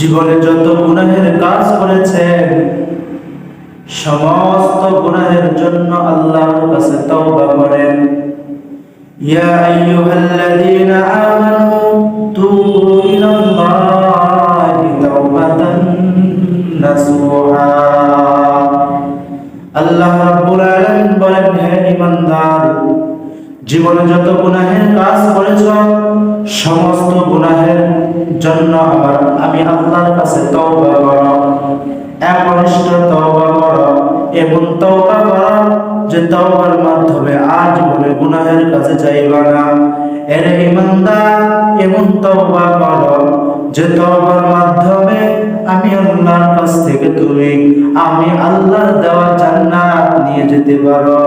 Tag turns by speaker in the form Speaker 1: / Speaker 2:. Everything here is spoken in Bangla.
Speaker 1: জীবনে যত গুনাহের কাজ করেছেন সমস্ত গুনাহের জন্য আল্লাহর কাছে তওবা করেন। ইয়া আইয়ুহাল্লাযীনা আমানু তুবু ইলাল্লাহি তাওবাতান নাসুহা। আল্লাহ রাব্বুল আলামিন বলেন, হে ঈমানদার, জীবনে যত গুনাহের কাজ করেছো সমস্ত গুনাহের জন্য আমি আল্লাহর কাছে তওবা করো। একনিষ্ঠ তওবা করো, এমন তওবা করো যে তওবার মাধ্যমে আর জীবনে গুনাহের কাছে যাইবা না। এর ঈমানদার, এমন তওবা করো যে তওবার মাধ্যমে আমি আল্লাহর কাছ থেকে আমি আল্লাহর দেওয়া জান্নাত নিয়ে যেতে পারো।